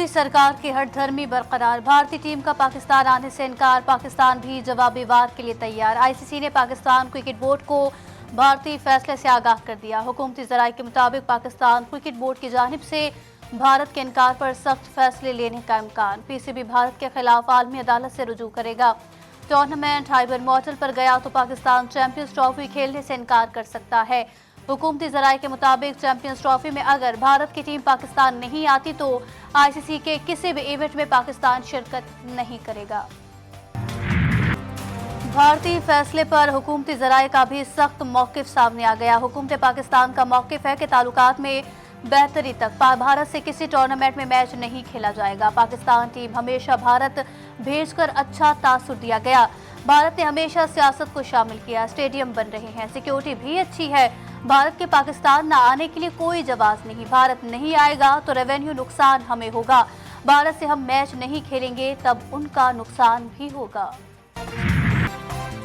सरकार की हर धर्मी बरकरार। भारतीय टीम का पाकिस्तान आने से इनकार, पाकिस्तान भी जवाबी वार के लिए तैयार। आईसीसी ने पाकिस्तान क्रिकेट बोर्ड को भारतीय फैसले से आगाह कर दिया। हुकूमती ज़राए के मुताबिक पाकिस्तान क्रिकेट बोर्ड की जानिब से भारत के इनकार पर सख्त फैसले लेने का इम्कान। पीसीबी भारत के खिलाफ आलमी अदालत से रुजू करेगा। टूर्नामेंट हाइबर मॉडल पर गया तो पाकिस्तान चैंपियंस ट्रॉफी खेलने से इनकार कर सकता है। हुकूमती ज़राए के मुताबिक चैंपियंस ट्रॉफी में अगर भारत की टीम पाकिस्तान नहीं आती तो आईसीसी के किसी भी इवेंट में पाकिस्तान शिरकत नहीं करेगा। भारतीय फैसले पर हुकूमती ज़राए का भी सख्त मौक़िफ़ सामने आ गया। हुकूमत पाकिस्तान का मौक़िफ़ है कि ताल्लुकात में बेहतरी तक भारत से किसी टूर्नामेंट में मैच नहीं खेला जाएगा। पाकिस्तान टीम हमेशा भारत भेजकर अच्छा तासुर दिया गया। भारत ने हमेशा सियासत को शामिल किया। स्टेडियम बन रहे हैं, सिक्योरिटी भी अच्छी है। भारत के पाकिस्तान न आने के लिए कोई जवाब नहीं। भारत नहीं आएगा तो रेवेन्यू नुकसान हमें होगा। भारत से हम मैच नहीं खेलेंगे तब उनका नुकसान भी होगा।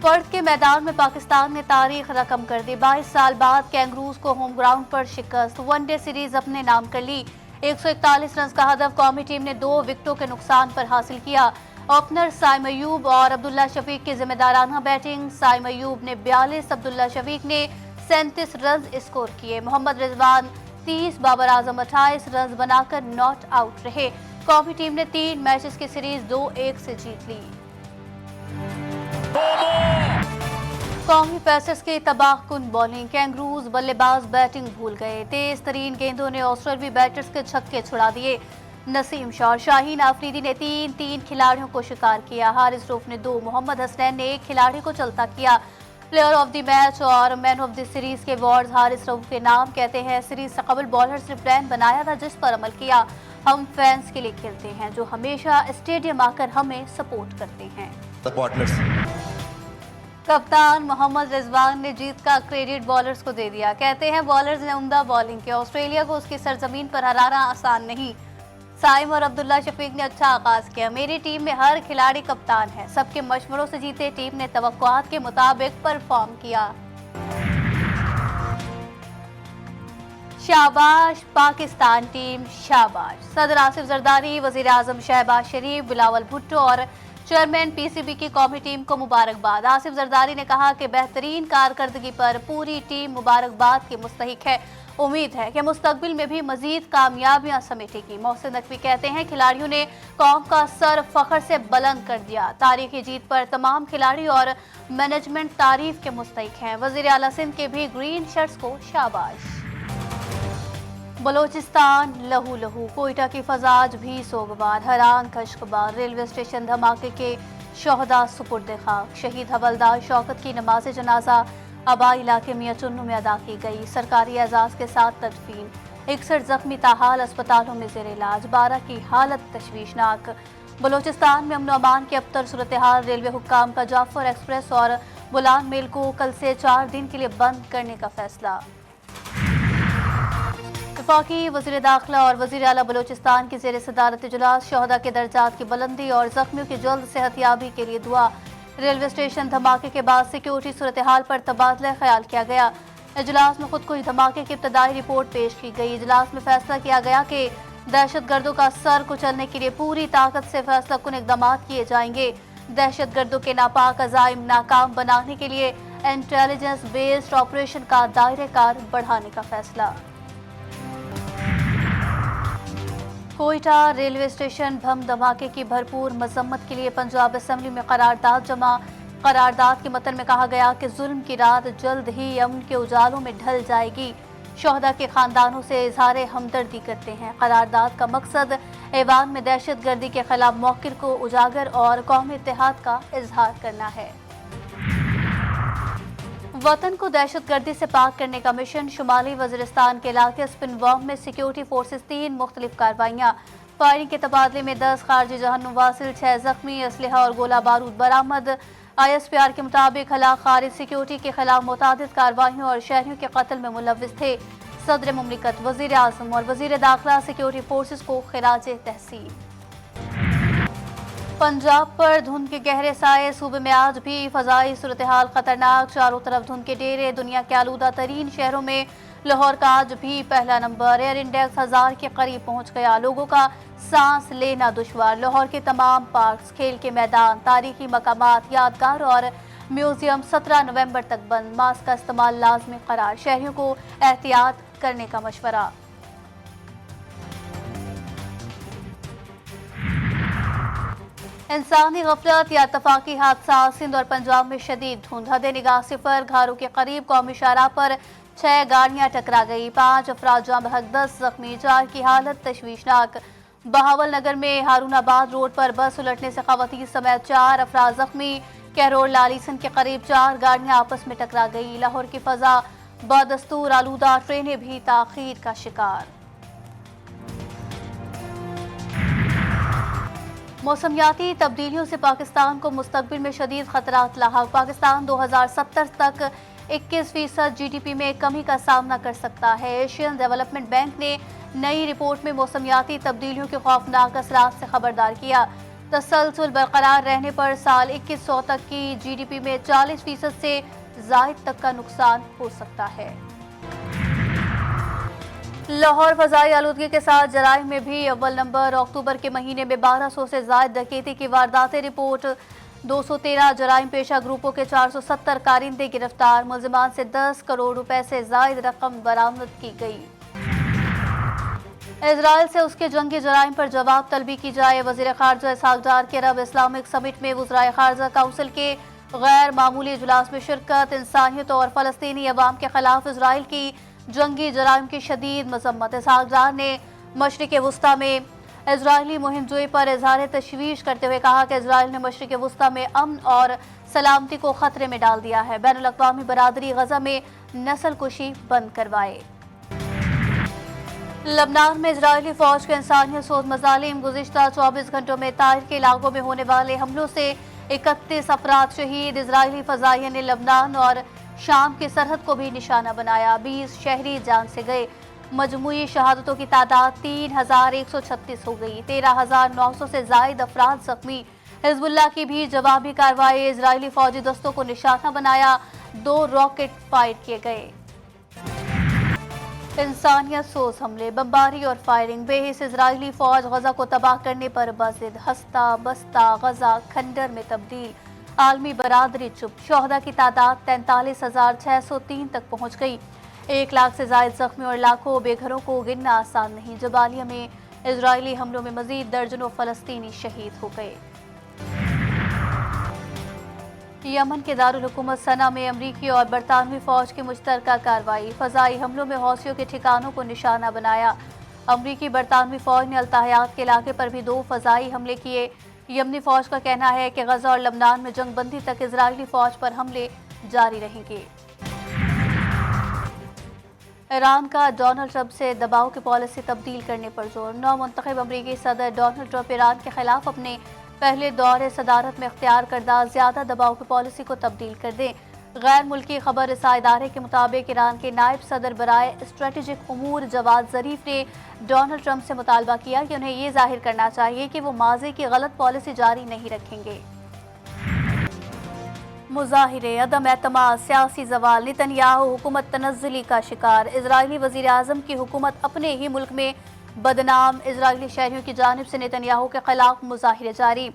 पर्थ के मैदान में पाकिस्तान ने तारीख रकम कर दी। 22 साल बाद कैंगरूज को होम ग्राउंड पर शिकस्त। वनडे सीरीज अपने नाम कर ली। 141 रन का हदफ कौमी टीम ने 2 विकेटों के नुकसान पर हासिल किया। ओपनर साइम अयूब और अब्दुल्ला शफीक की जिम्मेदाराना बैटिंग। साइम अयूब ने 42, अब्दुल्ला शफीक ने 37 रन स्कोर किए। मोहम्मद रिजवान 30, बाबर आजम 28 रन बनाकर नॉट आउट रहे। कौमी टीम ने 3 मैचेस की सीरीज 2-1 से जीत ली। कौमी पेसर्स की तबाहकुन बॉलिंग। कैंगरूज बल्लेबाज बैटिंग भूल गए। तेज तरीन गेंदों ने ऑस्ट्रेलियाई बैटर्स के छक्के छुड़ा दिए। नसीम शाह और शाहीन आफरीदी ने 3 खिलाड़ियों को शिकार किया। हारिस रऊफ ने 2, मोहम्मद हसनैन ने 1 खिलाड़ी को चलता किया। प्लेयर ऑफ द मैच और मैन ऑफ द सीरीज के अवार्ड हारिस रऊफ के नाम कहते हैं। सीरीज से कबल बॉलर्स ने प्लान बनाया था जिस पर अमल किया। हम फैंस के लिए खेलते हैं जो हमेशा स्टेडियम आकर हमें सपोर्ट करते हैं। कप्तान मोहम्मद रिजवान ने जीत का क्रेडिट बॉलर्स को दे दिया। कहते हैं बॉलर्स ने उम्दा बॉलिंग की। ऑस्ट्रेलिया को उसकी सरजमीन पर हराना आसान नहीं। साइम और अब्दुल्ला शफीक ने अच्छा आगाज किया। मेरी टीम में हर खिलाड़ी कप्तान है। सबके मशवरों से जीते। टीम ने तवक्कुआत के मुताबिक परफॉर्म किया। शाबाश पाकिस्तान टीम, शाबाश। सदर आसिफ जरदारी, वजीर आजम शहबाज शरीफ, बिलावल भुट्टो और चेयरमैन पीसीबी की कौमी टीम को मुबारकबाद। आसिफ जरदारी ने कहा कि बेहतरीन कारकर्दगी पर पूरी टीम मुबारकबाद की मुस्तहिक है। उम्मीद है कि मुस्तकबिल में भी मजीद कामयाबियां समेटेगी। मोहसिन नकवी कहते हैं खिलाड़ियों ने कौम का सर फख्र से बुलंद कर दिया। तारीखी जीत पर तमाम खिलाड़ी और मैनेजमेंट तारीफ के मुस्तहिक हैं। वजीर आला सिंध के भी ग्रीन शर्ट्स को शाबाश। बलोचिस्तान लहू लहू। कोयटा की फजा आज भी सोगवार, हैरान खशखबार। रेलवे स्टेशन धमाके के शोहदा सुपुर्द खाक। शहीद हवलदार शौकत की नमाज जनाजा आबाई इलाके मियां चुन्नू में अदा की गई। सरकारी एजाज के साथ तदफीन। 61 जख्मी ताहाल अस्पतालों में जेर इलाज। 12 की हालत तशवीशनाक। बलोचिस्तान में अमन अमान की अबतर सूरत हाल। रेलवे हुक्काम का जाफर एक्सप्रेस और बुलान मेल को कल से 4 दिन के लिए बंद करने का फैसला। वफाकी वज़ीर दाखिला और वज़ीर आला बलोचिस्तान की ज़ेर सदारत इजलास। शोहदा के दर्जात की बुलंदी और जख्मियों की जल्द सेहतयाबी के लिए दुआ। रेलवे स्टेशन धमाके के बाद सिक्योरिटी सूरत हाल पर तबादला ख्याल किया गया। इजलास में खुदकुश धमाके की इब्तदाई रिपोर्ट पेश की गई। इजलास में फैसला किया गया कि दहशतगर्दों का सर कुचलने के लिए पूरी ताकत से फैसला कुन इक़दाम किए जाएंगे। दहशतगर्दों के नापाक अज़ाइम नाकाम बनाने के लिए इंटेलिजेंस बेस्ड ऑपरेशन का दायरेकार बढ़ाने का फैसला। कोयटा रेलवे स्टेशन बम धमाके की भरपूर मजम्मत के लिए पंजाब असेंबली में करारदाद जमा। करारदाद के मतन में कहा गया कि जुल्म की रात जल्द ही अमन के उजालों में ढल जाएगी। शोहदा के खानदानों से इजहार हमदर्दी करते हैं। करारदाद का मकसद ऐवान में दहशत गर्दी के खिलाफ मौक़िफ़ को उजागर और कौमी इत्तेहाद का इजहार करना है। वतन को दहशत गर्दी से पाक करने का मिशन। शुमाली वज़ीरिस्तान के इलाके स्पिनवाम में सिक्योरिटी फोर्सेस 3 मुख्तलिफ कार्रवाइयाँ। फायरिंग के तबादले में 10 खारजी जहन्नुम वासिल, 6 जख्मी। असलहा और गोला बारूद बरामद। ISPR के मुताबिक हलाक खारिज सिक्योरिटी के खिलाफ मुतादिद कार्रवाइयों और शहरियों के कत्ल में मुलव्विस थे। सदर मुमलिकत, वज़ीर आज़म और वज़ीर दाखिला सिक्योरिटी फोर्सेस को खिराज तहसीन। पंजाब पर धुंध के गहरे साए। सूबे में आज भी फजाई सूरत हाल खतरनाक। चारों तरफ धुंध के डेरे। दुनिया के आलूदा तरीन शहरों में लाहौर का आज भी पहला नंबर। एयर इंडेक्स 1000 के करीब पहुंच गया। लोगों का सांस लेना दुश्वार। लाहौर के तमाम पार्क्स, खेल के मैदान, तारीखी मकामात, यादगार और म्यूजियम 17 नवंबर तक बंद। मास्क का इस्तेमाल लाजमी करार। शहरियों को एहतियात करने का मशवरा। इंसानी गफलत या इत्तफाकी हादसा। सिंध और पंजाब में शदीद धुंध। हद निगाह सिफर। घारों के करीब कौमी शाहराह पर 6 गाड़ियां टकरा गई। 5 अफराद जाँ बहक, 10 जख्मी। 4 की हालत तशवीशनाक। बहावल नगर में हारूनाबाद रोड पर बस उलटने से खवातीन समेत 4 अफराद जख्मी। कैरोल लालीसन के करीब 4 गाड़ियां आपस में टकरा गई। लाहौर की फजा बदस्तूर आलूदा। ट्रेनें भी ताखीर का शिकार। मौसमियाती तब्दीलियों से पाकिस्तान को मुस्तकबिल में शदीद खतरात लाहक। पाकिस्तान 2070 तक 21% GDP में कमी का सामना कर सकता है। एशियन डेवलपमेंट बैंक ने नई रिपोर्ट में मौसमियाती तब्दीलियों के खौफनाक असरात से खबरदार किया। तसलसल बरकरार रहने पर साल 2100 तक की GDP में 40% से ज़ायद तक का नुकसान हो सकता है। लाहौर फजाई आलूदगी के साथ जराइम में भी अव्वल नंबर। अक्टूबर के महीने में 1200 से ज़ायद डकैती की वारदातें रिपोर्ट। 213 जराइम पेशा ग्रुपों के 470 कारिंदे गिरफ्तार। मुलजिमान से 10 करोड़ रुपए से ज़ायद रकम बरामद की गई। इजराइल से उसके जंगी जराइम पर जवाब तलबी की जाए। वज़ीर ख़ारजा इसहाक डार के अरब इस्लामिक समिट में वज़राए ख़ारजा काउंसिल के गैर मामूली इजलास में शिरकत। इंसानियत और फ़लस्तीनी अवाम के खिलाफ इजराइल की जंगी जराइम की शदीद मजम्मत। इसहाक डार ने मशरिक़ वुस्ता में इजरायली मुहिम जोई पर इजहार तशवीश करते हुए कहा कि इजराइल ने मशरिक़ वुस्ता में अमन और सलामती को खतरे में डाल दिया है। बैनुल अक़वामी बरादरी गज़ा में नस्ल कुशी बंद करवाए। लबनान में इजरायली फौज के इंसानियत सोज मज़ालिम। गुज़िश्ता 24 घंटों में ताइर के इलाकों में होने वाले हमलों से 31 अफराद शहीद। इजरायली फ़ज़ाइया ने लबनान और शाम की सरहद को भी निशाना बनाया। 20 शहरी जान से गए। मजमूई शहादतों की तादाद 3136 हो गई। 13,900 से ज़ायद अफराद जख्मी। हिजबुल्लाह की भी जवाबी कार्रवाई। इजरायली फौजी दस्तों को निशाना बनाया। 2 रॉकेट फायर किए गए। इंसानियत सोज हमले, बमबारी और फायरिंग। बेहिस इजरायली फौज गजा को तबाह करने पर बाजिद। हस्ता बस्ता गजा खंडर में तब्दील। आलमी बरादरी चुप। शोहदा की तादाद 43,603 तक पहुंच गई। 1 लाख से ज़ायद जख्मी और लाखों बेघरों को गिनना आसान नहीं। जबालिया में इजरायली हमलों में मजीद दर्जनों फ़लस्तीनी शहीद हो गए। यमन के दारुल हुकूमत सना में अमरीकी और बरतानवी फौज की मुश्तरका कार्रवाई। फ़ज़ाई हमलों में हौसियों के ठिकानों को निशाना बनाया। अमरीकी बरतानवी फौज ने अल्ताहयात के इलाके पर भी 2 फ़ज़ाई हमले किए। यमनी फौज का कहना है कि गजा और लबनान में जंग बंदी तक इजरायली फौज पर हमले जारी रहेंगे। ईरान का डोनाल्ड ट्रंप से दबाव की पॉलिसी तब्दील करने पर जोर। नौमुंतखब अमरीकी सदर डोनाल्ड ट्रंप ईरान के खिलाफ अपने पहले दौरे सदारत में इख्तियार करदा ज़्यादा दबाव की पॉलिसी को तब्दील कर दें। गैर मुल्की खबर रसा इदारे के मुताबिक ईरान के नायब सदर बराए स्ट्रेटेजिक उमूर जवाद ज़रीफ ने डोनाल्ड ट्रंप से मुतालबा किया कि उन्हें ये जाहिर करना चाहिए कि वो माज़ी की गलत पॉलिसी जारी नहीं रखेंगे। मुज़ाहिरे, अदम एतमाद, सियासी जवाल। नेतन्याहू हुकूमत तनज़्ज़ुली का शिकार। इजरायली वज़ीर आज़म की हुकूमत अपने ही मुल्क में बदनाम। इजरायली शहरियों की जानिब से नेतन्याहू के खिलाफ मुज़ाहिरे जारी।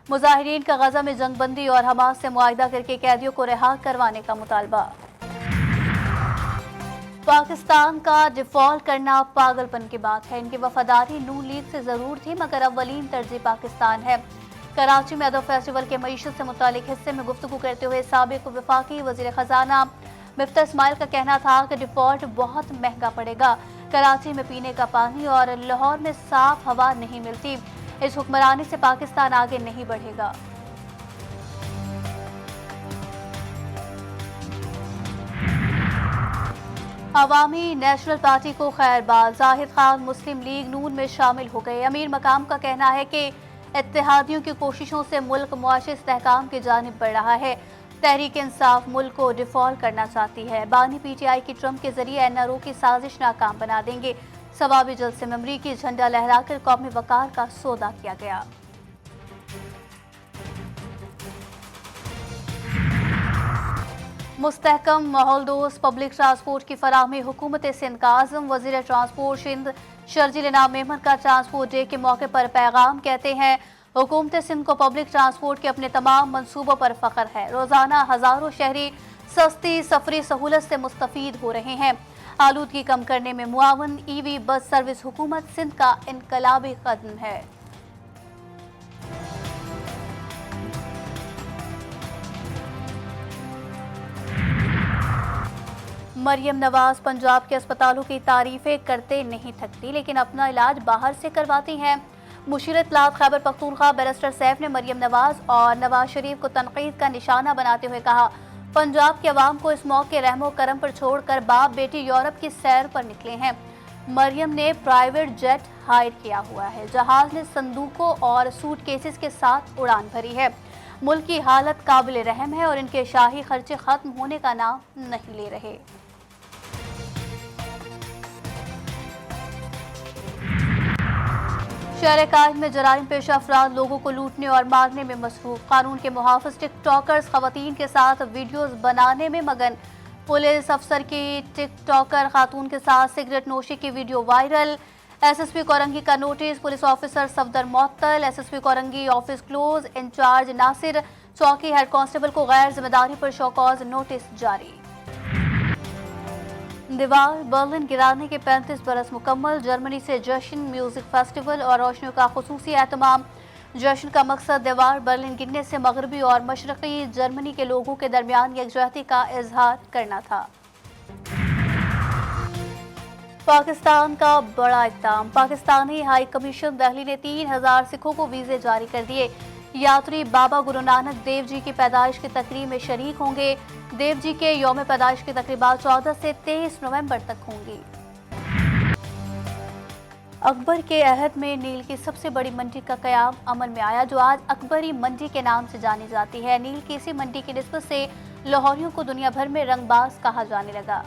मुज़ाहिरीन का गजा में जंगबंदी और हमास से मुआहिदा करके कैदियों को रिहा करवाने का मुतालबा। पाकिस्तान का डिफ़ॉल्ट करना पागलपन की बात है। इनकी वफादारी नून लीग से ज़रूर थी, मगर अव्वलीन तरजीह पाकिस्तान है। कराची में अदब फेस्टिवल के मईशत से मुतालिक हिस्से में गुफ्तगू करते हुए साबिक वफाकी वज़ीर ख़जाना मिफ्ता इस्माइल का कहना था कि डिफ़ॉल्ट बहुत महंगा पड़ेगा। कराची में पीने का पानी और लाहौर में साफ हवा नहीं मिलती। इस हुक्मरानी से पाकिस्तान आगे नहीं बढ़ेगा। अवामी नेशनल पार्टी को खैरबाद। जाहिद खान मुस्लिम लीग नून में शामिल हो गए। अमीर मकाम का कहना है कि इत्तेहादियों की कोशिशों से मुल्क मुआशी इस्तेहकाम की जानिब बढ़ रहा है। तहरीक इंसाफ मुल्क को डिफ़ॉल्ट करना चाहती है। बानी PTI की ट्रंप के जरिए NRO की साजिश नाकाम बना देंगे। सवाबी जलसे में अमरीकी झंडा लहराकर कौमी वकार का सौदा किया गया। मुस्तहकम माहौल दोस्त पब्लिक ट्रांसपोर्ट की फराहमी हुकूमत सिंध का आज़म। वज़ीर ट्रांसपोर्ट सिंध शर्जील इनाम मेमन का ट्रांसपोर्ट डे के मौके पर पैगाम। कहते हैं हुकूमत सिंध को पब्लिक ट्रांसपोर्ट के अपने तमाम मंसूबों पर फख्र है। रोज़ाना हज़ारों शहरी सस्ती सफरी सहूलत से मुस्तफ़ीद हो रहे हैं। आलूदगी कम करने में मुआवन EV बस सर्विस हुकूमत सिंध का इनकलाबी कदम है। मरियम नवाज पंजाब के अस्पतालों की तारीफें करते नहीं थकती, लेकिन अपना इलाज बाहर से करवाती हैं। मुशीर इत्तलात खैबर पख्तूनख्वा बैरिस्टर सैफ ने मरियम नवाज और नवाज शरीफ को तनकीद का निशाना बनाते हुए कहा, पंजाब के अवाम को इस मौके रहमो करम पर छोड़कर बाप बेटी यूरोप की सैर पर निकले हैं। मरियम ने प्राइवेट जेट हायर किया हुआ है। जहाज ने संदूकों और सूटकेसेस के साथ उड़ान भरी है। मुल्क की हालत काबिल रहम है और इनके शाही खर्चे खत्म होने का नाम नहीं ले रहे। शहर कायद में जराइम पेशा अफराद लोगों को लूटने और मारने में मसरूफ। कानून के मुहाफिज टिकटॉकर्स खवातीन के साथ वीडियोस बनाने में मगन। पुलिस अफसर की टिकटॉकर खातून के साथ सिगरेट नोशी की वीडियो वायरल। SSP कोरंगी का नोटिस। पुलिस ऑफिसर सफदर मुअत्तल। SSP Korangi office close. Incharge Nasir चौकी हेड कांस्टेबल को गैर जिम्मेदारी पर शोकॉज नोटिस जारी। दीवार बर्लिन गिराने के 35 बरस मुकम्मल। जर्मनी से जश्न म्यूजिक फेस्टिवल और रोशनियों का खुसूसी एहतमाम। जश्न का मकसद दीवार बर्लिन गिरने से मगरबी और मशरकी जर्मनी के लोगों के दरमियान यकजहती का इजहार करना था। पाकिस्तान का बड़ा इक़दाम। पाकिस्तानी हाई कमीशन दिल्ली ने 3000 सिखों को वीज़े जारी कर दिए। यात्री बाबा गुरु नानक देव जी की पैदाइश की तकरीब में शरीक होंगे। देव जी के यौम पैदाइश की तकरीबात 14 से 23 नवंबर तक होंगी। अकबर के अहद में नील की सबसे बड़ी मंडी का क़याम अमल में आया, जो आज अकबरी मंडी के नाम से जानी जाती है। नील की इसी मंडी की निस्बत से लाहौरियों को दुनिया भर में रंगबाज कहा जाने लगा।